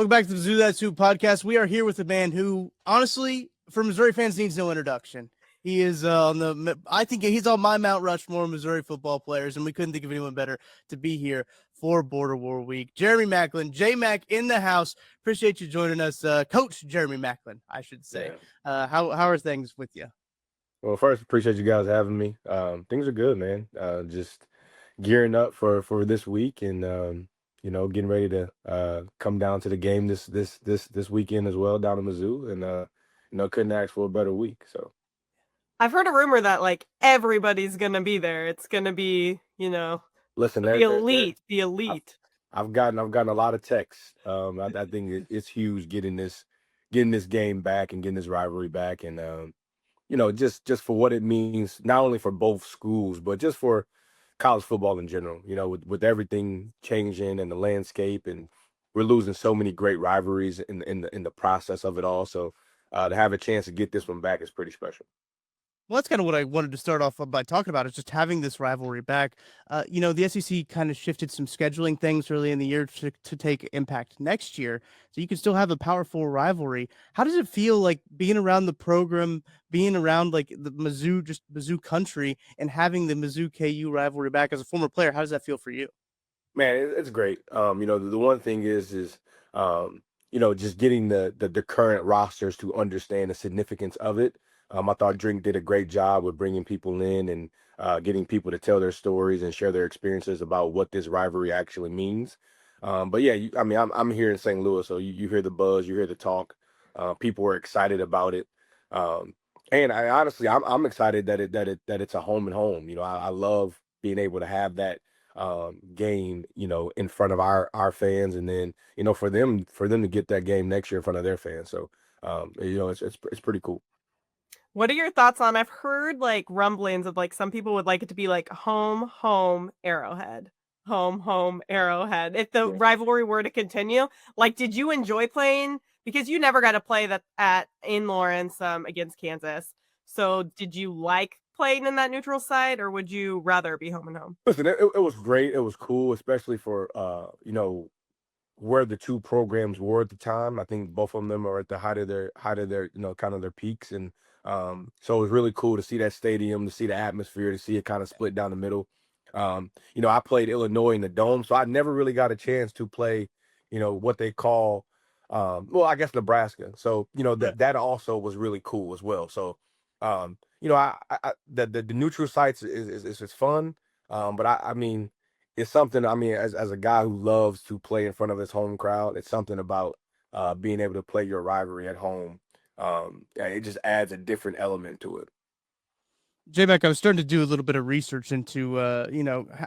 Welcome back to the Zoo That Soup podcast. We are here with a man who, honestly, for Missouri fans, needs no introduction. He is I think he's on my Mount Rushmore of Missouri football players, and we couldn't think of anyone better to be here for Border War Week. Jeremy Maclin, J-Mac in the house. Appreciate you joining us. Coach Jeremy Maclin, I should say. Yeah. How are things with you? Well, first, appreciate you guys having me. Things are good, man. Just gearing up for this week, and getting ready to come down to the game this weekend as well down in Mizzou, and couldn't ask for a better week. So I've heard a rumor that like everybody's gonna be there. It's gonna be, listen, the elite, the elite. I've gotten a lot of texts. I think it's huge getting this game back and getting this rivalry back, and just for what it means, not only for both schools, but just for college football in general, with everything changing and the landscape, and we're losing so many great rivalries in the process of it all. So to have a chance to get this one back is pretty special. Well, that's kind of what I wanted to start off by talking about, is just having this rivalry back. The SEC kind of shifted some scheduling things early in the year to take impact next year, so you can still have a powerful rivalry. How does it feel like being around the program, being around like the Mizzou country, and having the Mizzou KU rivalry back as a former player? How does that feel for you? Man, it's great. The one thing is just getting the current rosters to understand the significance of it. I thought Drink did a great job with bringing people in and getting people to tell their stories and share their experiences about what this rivalry actually means. But yeah, I'm here in St. Louis, so you hear the buzz, you hear the talk. People are excited about it, and I'm excited that it's a home and home. I love being able to have that game, in front of our fans, and then for them to get that game next year in front of their fans. So it's pretty cool. What are your thoughts on? I've heard like rumblings of like some people would like it to be like home, Arrowhead. Home, Arrowhead. If the rivalry were to continue, like, did you enjoy playing? Because you never got to play that in Lawrence against Kansas. So did you like playing in that neutral site, or would you rather be home and home? Listen, it was great. It was cool, especially for where the two programs were at the time. I think both of them are at the height of their kind of their peaks, and so it was really cool to see that stadium, to see the atmosphere, to see it kind of split down the middle. I played Illinois in the Dome, so I never really got a chance to play, what they call, I guess Nebraska. So that also was really cool as well. So the neutral sites is fun, but I mean, it's something. I mean, as a guy who loves to play in front of his home crowd, it's something about being able to play your rivalry at home. It just adds a different element to it. J-Mac, I was starting to do a little bit of research into,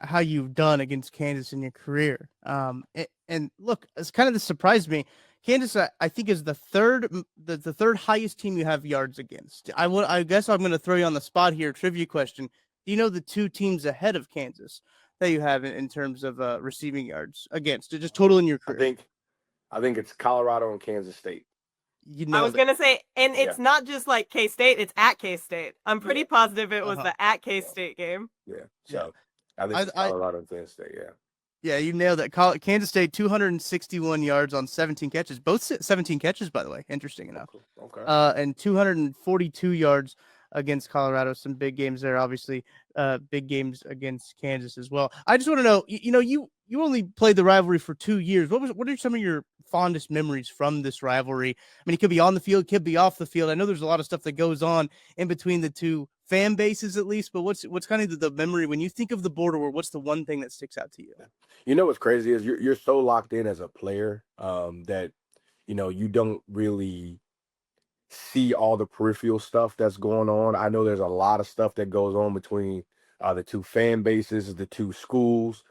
how you've done against Kansas in your career. And look, it's kind of this surprised me. Kansas, I think, is the third highest team you have yards against. I guess I'm going to throw you on the spot here. Trivia question: do you know the two teams ahead of Kansas that you have in terms of receiving yards against? Just total in your career. I think it's Colorado and Kansas State. I was going to say, and it's not just like K-State, it's at K-State. I'm pretty positive it was the at K-State game. Yeah. So I think it's Colorado and Kansas State, yeah. Yeah, you nailed it. Kansas State, 261 yards on 17 catches. Both 17 catches, by the way. Interesting enough. Okay. And 242 yards against Colorado. Some big games there, obviously. Big games against Kansas as well. I just want to know, you only played the rivalry for 2 years. What are some of your fondest memories from this rivalry? I mean, it could be on the field, it could be off the field. I know there's a lot of stuff that goes on in between the two fan bases, at least, but what's kind of the memory when you think of the Border War? What's the one thing that sticks out to you? What's crazy is you're so locked in as a player that you don't really see all the peripheral stuff that's going on. I know there's a lot of stuff that goes on between the two fan bases, the two schools.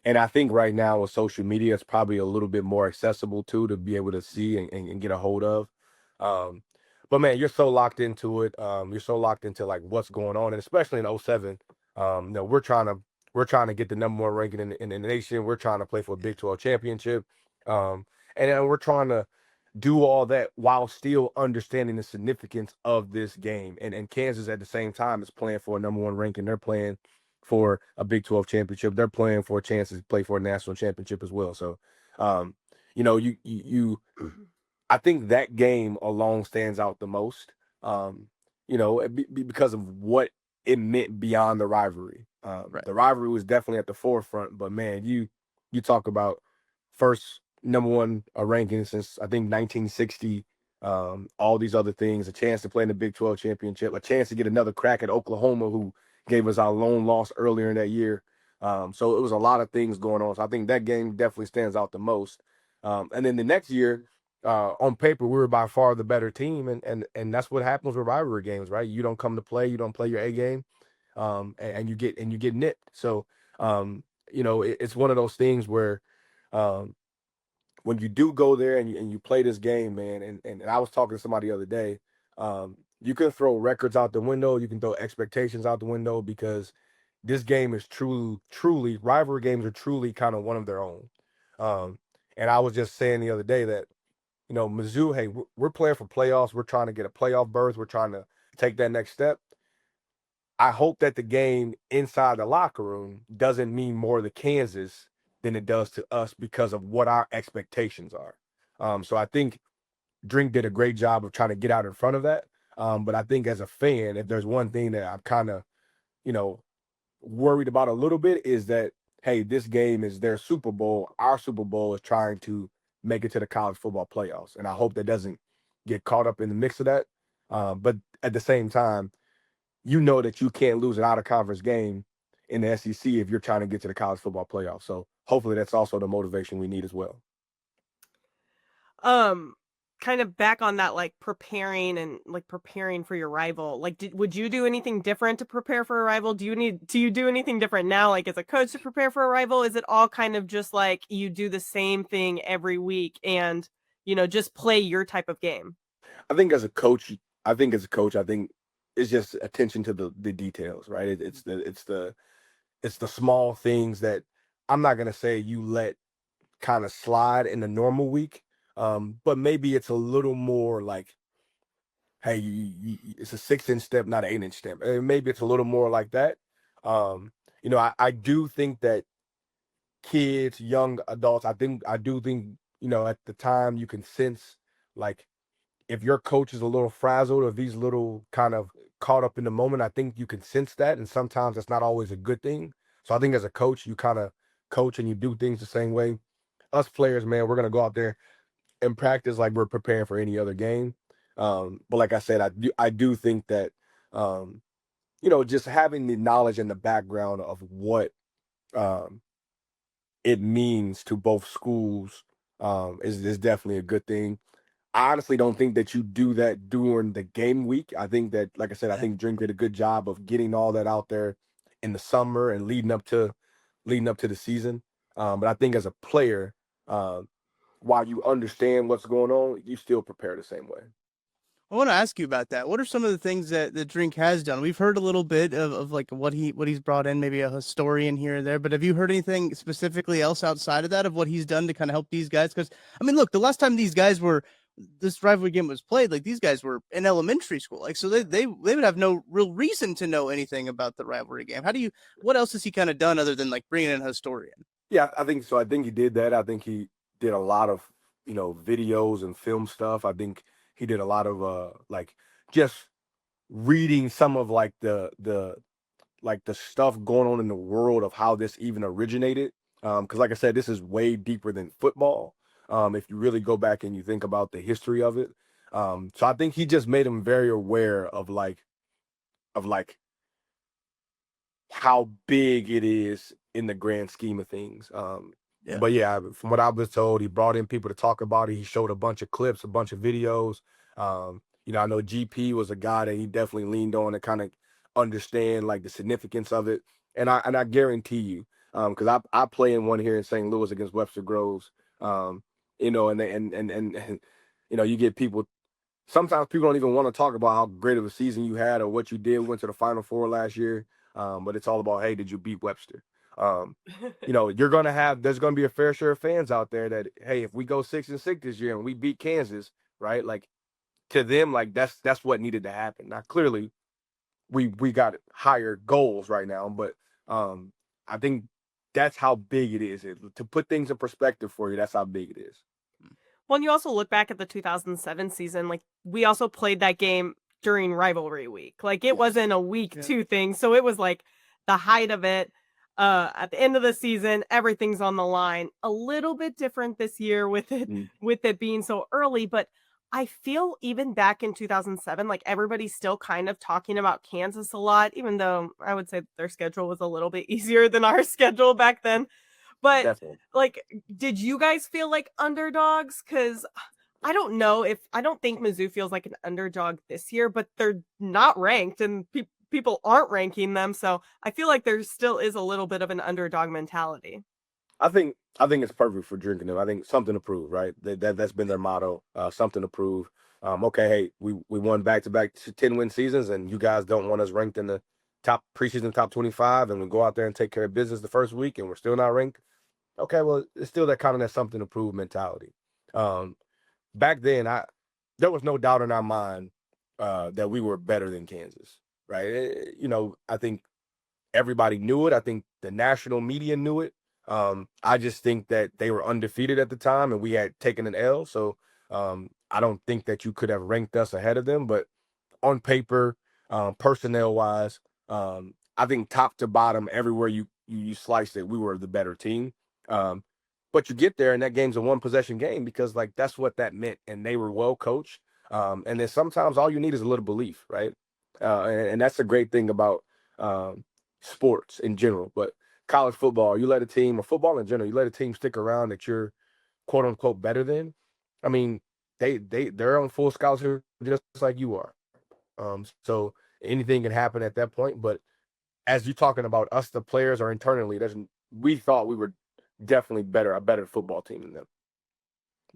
And I think right now with social media, it's probably a little bit more accessible too, to be able to see and get a hold of. But man, you're so locked into it. You're so locked into like what's going on, and especially in 07, we're trying to get the number one ranking in the nation. We're trying to play for a Big 12 championship. And then we're trying to do all that while still understanding the significance of this game. And Kansas at the same time is playing for a number one ranking. They're playing for a Big 12 championship. They're playing for a chance to play for a national championship as well. So, you I think that game alone stands out the most. Because of what it meant beyond the rivalry. Right. The rivalry was definitely at the forefront, but man, you talk about first number one ranking since I think 1960. All these other things, a chance to play in the Big 12 championship, a chance to get another crack at Oklahoma, who gave us our lone loss earlier in that year. So it was a lot of things going on. So I think that game definitely stands out the most. And then the next year, on paper, we were by far the better team, and that's what happens with rivalry games, right? You don't come to play, you don't play your A game, and you get nipped. So, it's one of those things where, um, when you do go there and you play this game, man, and I was talking to somebody the other day, you can throw records out the window, you can throw expectations out the window because this game is truly rivalry games are truly kind of one of their own. And I was just saying the other day that Mizzou, hey, we're playing for playoffs. We're trying to get a playoff berth. We're trying to take that next step. I hope that the game inside the locker room doesn't mean more to Kansas than it does to us because of what our expectations are. So I think Drink did a great job of trying to get out in front of that. But I think as a fan, if there's one thing that I'm kind of, you know, worried about a little bit is that, hey, this game is their Super Bowl. Our Super Bowl is trying to make it to the college football playoffs. And I hope that doesn't get caught up in the mix of that. But at the same time, that you can't lose an out of conference game in the SEC if you're trying to get to the college football playoffs. So hopefully that's also the motivation we need as well. Kind of back on that, like preparing for your rival. Like, would you do anything different to prepare for a rival? Do you do anything different now, like as a coach, to prepare for a rival? Is it all kind of just like you do the same thing every week and just play your type of game? I think as a coach, I think it's just attention to the details, right? It's the small things that I'm not gonna say you let kind of slide in the normal week. But maybe it's a little more like, hey, it's a 6-inch step, not an 8-inch step. And maybe it's a little more like that. I do think that kids, young adults, I do think, at the time you can sense like if your coach is a little frazzled or if he's a little kind of caught up in the moment, I think you can sense that. And sometimes that's not always a good thing. So I think as a coach, you kind of coach and you do things the same way. Us players, man, we're gonna go out there and practice like we're preparing for any other game. But like I said, I do think that just having the knowledge and the background of what um, it means to both schools is definitely a good thing. I honestly don't think that you do that during the game week. I think that, like I said, I think Drink did a good job of getting all that out there in the summer and leading up to the season. But I think as a player, while you understand what's going on, you still prepare the same way. I want to ask you about that. What are some of the things that the Drink has done? We've heard a little bit of like what he's brought in, maybe a historian here and there, but have you heard anything specifically else outside of that of what he's done to kind of help these guys? Because I mean, look, the last time this rivalry game was played, like these guys were in elementary school, like so they would have no real reason to know anything about the rivalry game. What else has he kind of done other than like bringing in a historian? Yeah, I think so. I think he did that. I think he did a lot of, videos and film stuff. I think he did a lot of like just reading some of like the stuff going on in the world of how this even originated. Because like I said, this is way deeper than football. If you really go back and you think about the history of it. So I think he just made him very aware of like how big it is in the grand scheme of things. Yeah. But yeah, from what I was told, he brought in people to talk about it. He showed a bunch of clips, a bunch of videos. I know GP was a guy that he definitely leaned on to kind of understand like the significance of it. And I guarantee you, because I play in one here in St. Louis against Webster Groves, and you get people. Sometimes people don't even want to talk about how great of a season you had or what you did. We went to the Final Four last year, but it's all about, hey, did you beat Webster? There's gonna be a fair share of fans out there that, hey, if we go 6-6 this year and we beat Kansas, right? Like to them, like that's what needed to happen. Now, clearly, we got higher goals right now, but I think that's how big it is. To put things in perspective for you, that's how big it is. Well, and you also look back at the 2007 season, like we also played that game during rivalry week. Like it Yes. wasn't a week Yeah. 2 thing. So it was like the height of it. At the end of the season, everything's on the line. A little bit different this year Mm. with it being so early, but I feel even back in 2007, like everybody's still kind of talking about Kansas a lot, even though I would say their schedule was a little bit easier than our schedule back then. But Definitely. like, did you guys feel like underdogs? Because I don't know if I don't think Mizzou feels like an underdog this year, but they're not ranked and people aren't ranking them. So I feel like there still is a little bit of an underdog mentality. I think it's perfect for drinking them. I think something to prove, right? That's been their motto. Something to prove. Okay, hey, we won back-to-back 10-win seasons, and you guys don't want us ranked in the top preseason top 25, and we go out there and take care of business the first week, and we're still not ranked. Okay, well, it's still that something to prove mentality. Back then, there was no doubt in our mind that we were better than Kansas, right? I think everybody knew it. I think the national media knew it. I just think that they were undefeated at the time and we had taken an L. So I don't think that you could have ranked us ahead of them. But on paper, personnel wise, I think top to bottom, everywhere you sliced it, we were the better team. Um, but you get there and that game's a one possession game because like that's what that meant. And they were well coached. And then sometimes all you need is a little belief, right? And that's a great thing about sports in general. But college football, you let a team, or football in general, you let a team stick around that you're quote unquote better than. I mean, they're on full scholarship just like you are. So anything can happen at that point. But as you're talking about us, the players or internally, we thought we were definitely a better football team than them.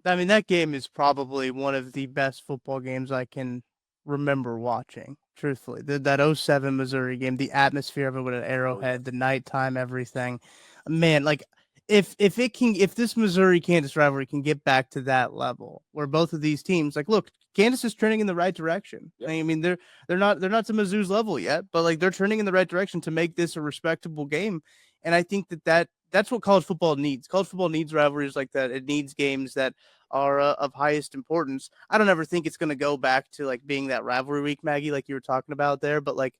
I mean, that game is probably one of the best football games I can remember watching. Truthfully, that '07 Missouri game, the atmosphere of it with an Arrowhead, the nighttime, everything, man. Like, if this Missouri Kansas rivalry can get back to that level, where both of these teams, like, look, Kansas is trending in the right direction. Yep. I mean, they're not to Mizzou's level yet, but like they're trending in the right direction to make this a respectable game. And I think that's what college football needs. College football needs rivalries like that. It needs games that are of highest importance. I don't ever think it's going to go back to like being that rivalry week, Maggie, like you were talking about there. But like,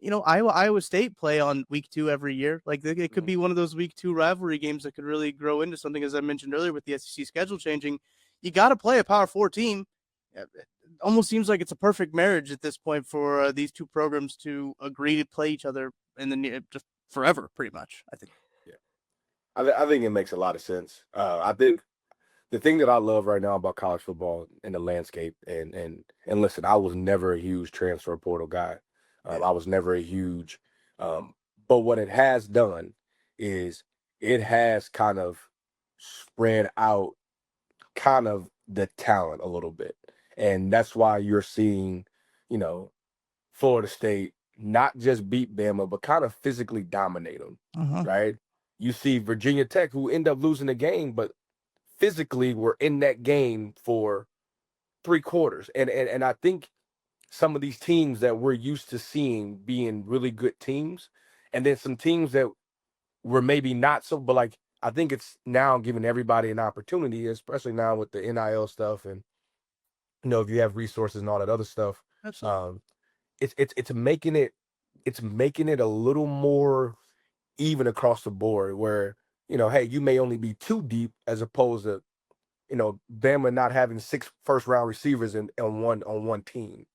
Iowa State play on week 2 every year. Like it could be one of those week 2 rivalry games that could really grow into something. As I mentioned earlier, with the SEC schedule changing, you got to play a Power 4 team. It almost seems like it's a perfect marriage at this point for these two programs to agree to play each other in the near, just forever, pretty much. I think. I think it makes a lot of sense. I think the thing that I love right now about college football and the landscape, and listen, I was never a huge transfer portal guy. I was never a huge, but what it has done is it has kind of spread out kind of the talent a little bit, and that's why you're seeing, you know, Florida State not just beat Bama, but kind of physically dominate them, right? You see Virginia Tech, who end up losing the game, but physically were in that game for 3 quarters. And I think some of these teams that we're used to seeing being really good teams, and then some teams that were maybe not so, but like I think it's now giving everybody an opportunity, especially now with the NIL stuff and if you have resources and all that other stuff. Absolutely. It's making it a little more even across the board where, hey, you may only be 2 deep as opposed to, Bama not having 6 first-round receivers on one team.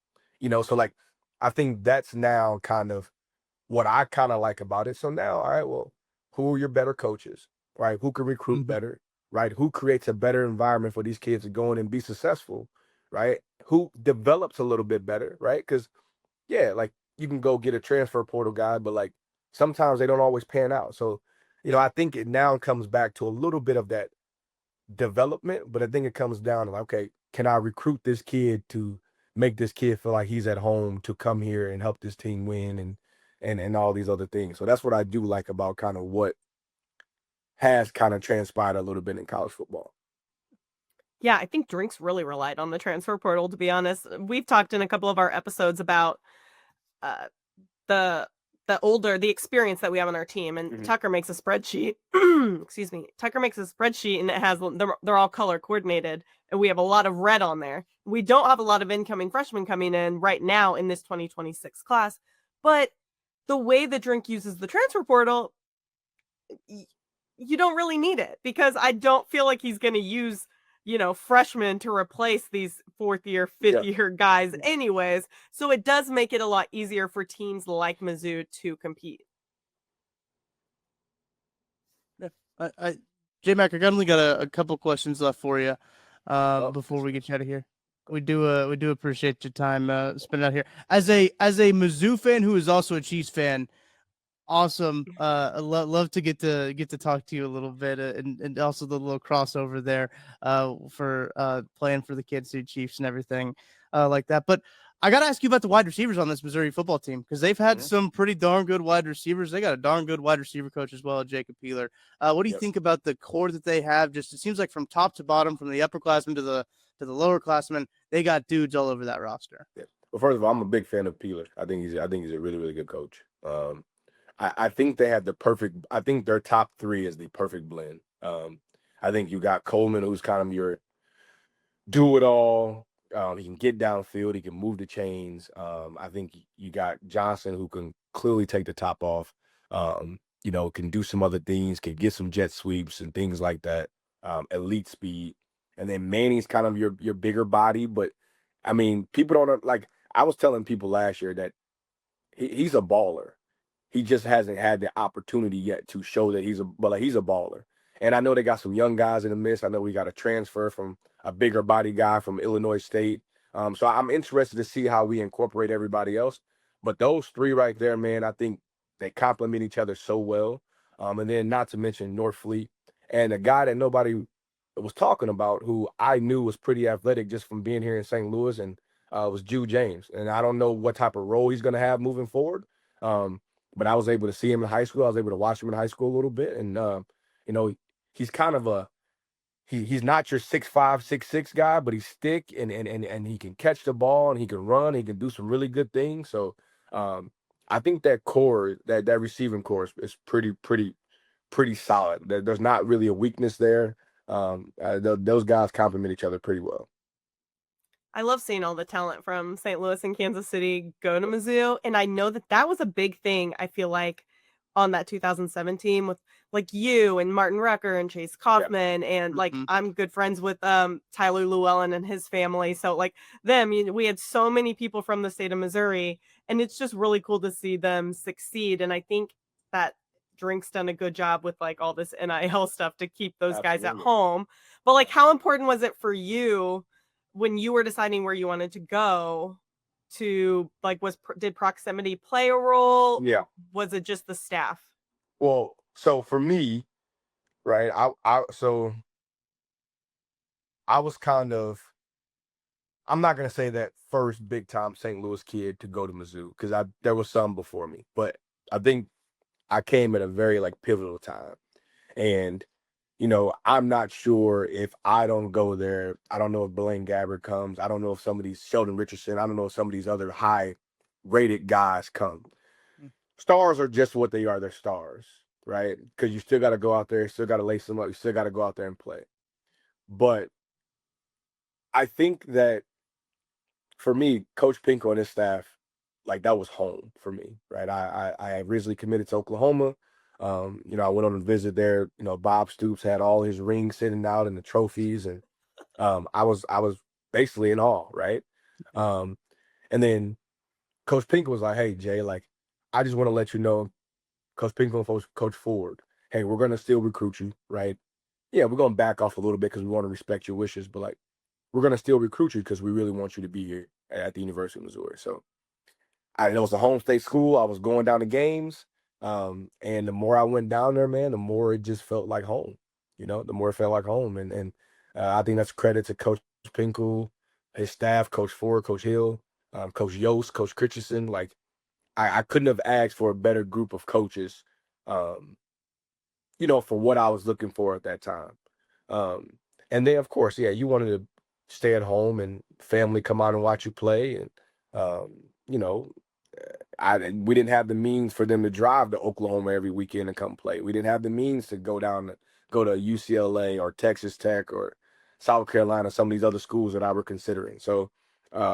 So like I think that's now kind of what I kind of like about it. So now, all right, well, who are your better coaches, right? Who can recruit better, right? Who creates a better environment for these kids to go in and be successful, right? Who develops a little bit better, right? Because yeah, like you can go get a transfer portal guy, but like sometimes they don't always pan out. So, I think it now comes back to a little bit of that development, but I think it comes down to like, okay, can I recruit this kid to make this kid feel like he's at home to come here and help this team win and all these other things. So that's what I do like about kind of what has kind of transpired a little bit in college football. Yeah, I think Drinks really relied on the transfer portal, to be honest. We've talked in a couple of our episodes about uh, the the experience that we have on our team. And Mhm. Tucker makes a spreadsheet. Excuse me. Tucker makes a spreadsheet, and it has they're all color coordinated, and we have a lot of red on there. We don't have a lot of incoming freshmen coming in right now in this 2026 class, but the way the Drink uses the transfer portal, you don't really need it, because I don't feel like he's going to use, freshmen to replace these fourth year, fifth year guys anyways. So it does make it a lot easier for teams like Mizzou to compete. I J-Mac, I only got a couple questions left for you before we get you out of here. We do appreciate your time spent out here. As a Mizzou fan who is also a Chiefs fan, awesome. Love to get to talk to you a little bit, and also the little crossover there for playing for the Kansas City Chiefs and everything like that. But I got to ask you about the wide receivers on this Missouri football team, because they've had some pretty darn good wide receivers. They got a darn good wide receiver coach as well, Jacob Peeler. What do you think about the core that they have? Just, it seems like from top to bottom, from the upperclassmen to the lower classmen, they got dudes all over that roster. Yeah. Well, first of all, I'm a big fan of Peeler. I think he's a really, really good coach. I think they have I think their top three is the perfect blend. I think you got Coleman, who's kind of your do-it-all. He can get downfield. He can move the chains. I think you got Johnson, who can clearly take the top off. Can do some other things, can get some jet sweeps and things like that. Elite speed. And then Manning's kind of your bigger body. But, I mean, people don't, like, I was telling people last year that he's a baller. He just hasn't had the opportunity yet to show that he's a baller. And I know they got some young guys in the midst. I know we got a transfer from a bigger body guy from Illinois State. So I'm interested to see how we incorporate everybody else. But those three right there, man, I think they complement each other so well. And then not to mention North Fleet, and a guy that nobody was talking about, who I knew was pretty athletic just from being here in St. Louis, and was Jude James. And I don't know what type of role he's going to have moving forward. But I was able to see him in high school. I was able to watch him in high school a little bit. And, he's kind of he's not your 6'5", 6'6" guy, but he's thick, and he can catch the ball, and he can run. He can do some really good things. So I think that core, that receiving core is pretty solid. There's not really a weakness there. Those guys complement each other pretty well. I love seeing all the talent from St. Louis and Kansas City go to Mizzou. And I know that was a big thing, I feel like, on that 2017 with like you and Martin Rucker and Chase Kaufman. And like, I'm good friends with Tyler Llewellyn and his family. So like them, we had so many people from the state of Missouri, and it's just really cool to see them succeed. And I think that Drink's done a good job with like all this NIL stuff to keep those guys at home. But like, how important was it for you when you were deciding where you wanted to go, to like, did proximity play a role? Yeah. Was it just the staff? Well, so for me, right, I was kind of, I'm not going to say that first big time St. Louis kid to go to Mizzou, because there was some before me, but I think I came at a very like pivotal time. And I'm not sure if I don't go there. I don't know if Blaine Gabbert comes. I don't know if some of these, Sheldon Richardson, I don't know if some of these other high-rated guys come. Stars are just what they are. They're stars, right? Because you still got to go out there. You still got to lace them up. You still got to go out there and play. But I think that for me, Coach Pinko and his staff, like, that was home for me, right? I originally committed to Oklahoma. I went on a visit there. Bob Stoops had all his rings sitting out and the trophies, and I was basically in awe, right? And then Coach Pink was like, "Hey, Jay, like, I just want to let you know, Coach Pink and Coach Ford, hey, we're gonna still recruit you, right? Yeah, we're gonna back off a little bit because we want to respect your wishes, but like, we're gonna still recruit you because we really want you to be here at the University of Missouri." So it was a home state school. I was going down to games. And the more I went down there, man, the more it just felt like home. The more it felt like home. And I think that's credit to Coach Pinkel, his staff, Coach Ford, Coach Hill, Coach Yost, Coach Christensen. Like, I couldn't have asked for a better group of coaches, for what I was looking for at that time. And then, of course, yeah, you wanted to stay at home and family come out and watch you play. And, we didn't have the means for them to drive to Oklahoma every weekend and come play. We didn't have the means to go to UCLA or Texas Tech or South Carolina, some of these other schools that I were considering. So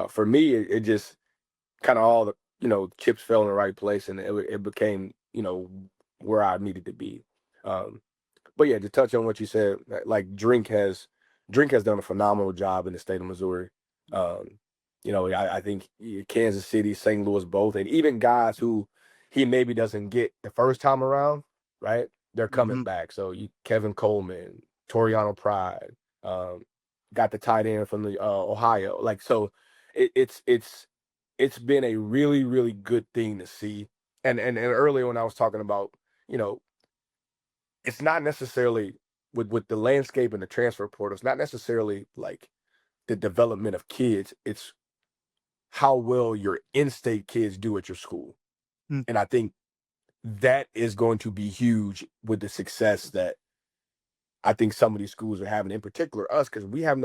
for me, it just kind of all the chips fell in the right place, and it became where I needed to be. But yeah, to touch on what you said, like Drink has done a phenomenal job in the state of Missouri. I think Kansas City, St. Louis, both, and even guys who he maybe doesn't get the first time around, right? They're coming back. So Kevin Coleman, Toriano Pride, got the tight end from the Ohio. Like, so it's been a really, really good thing to see. And earlier when I was talking about, it's not necessarily with the landscape and the transfer portal, it's not necessarily like the development of kids. It's how well your in-state kids do at your school. And I think that is going to be huge with the success that I think some of these schools are having, in particular us, because we have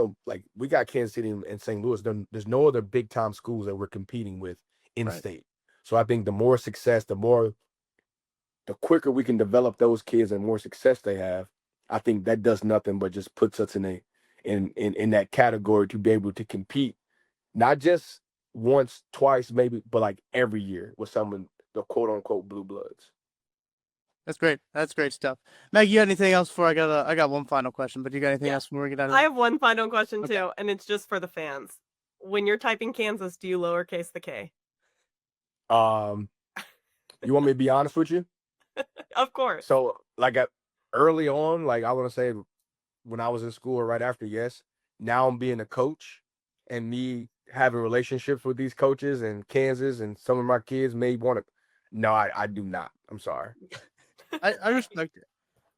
we got Kansas City and St. Louis. There's no other big time schools that we're competing with in-state. Right. So I think the more success, the quicker we can develop those kids and more success they have, I think that does nothing but just puts us in that category to be able to compete, not just once, twice, maybe, but like every year with some of the quote unquote blue bloods. That's great. That's great stuff. Maggie, you got anything else I got one final question, but you got anything else before we get out of I have one final question too, and it's just for the fans. When you're typing Kansas, do you lowercase the K? You want me to be honest with you? Of course. So early on, I want to say when I was in school or right after, yes. Now I'm being a coach and me having relationships with these coaches in Kansas, and some of my kids may want to. No, I do not. I'm sorry. I respect it.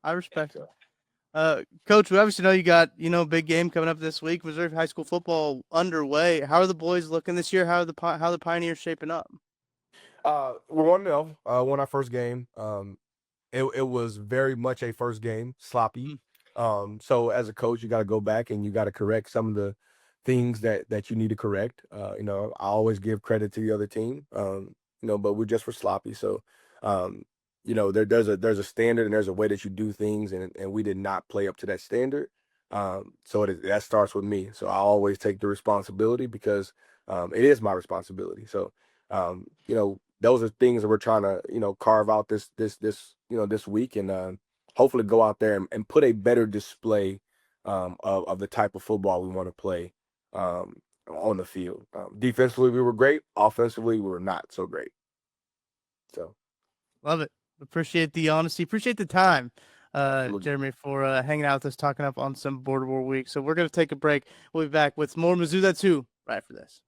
I respect it. Coach, we obviously know you got, big game coming up this week. Missouri high school football underway. How are the boys looking this year? How are the Pioneers shaping up? We're 1-0. Won our first game. It was very much a first game, sloppy. So as a coach, you got to go back and you got to correct some of the things that you need to correct. I always give credit to the other team. But we just were sloppy. So, there's a standard and there's a way that you do things, and we did not play up to that standard. So that starts with me. So I always take the responsibility because it is my responsibility. So, those are things that we're trying to, carve out this week, and hopefully go out there and put a better display of the type of football we want to play on the field. Defensively, we were great. Offensively, we were not so great. So, love it. Appreciate the honesty. Appreciate the time, Jeremy, for hanging out with us, talking up on some Border War Week. So we're going to take a break. We'll be back with more Mizzou That's Who right after this.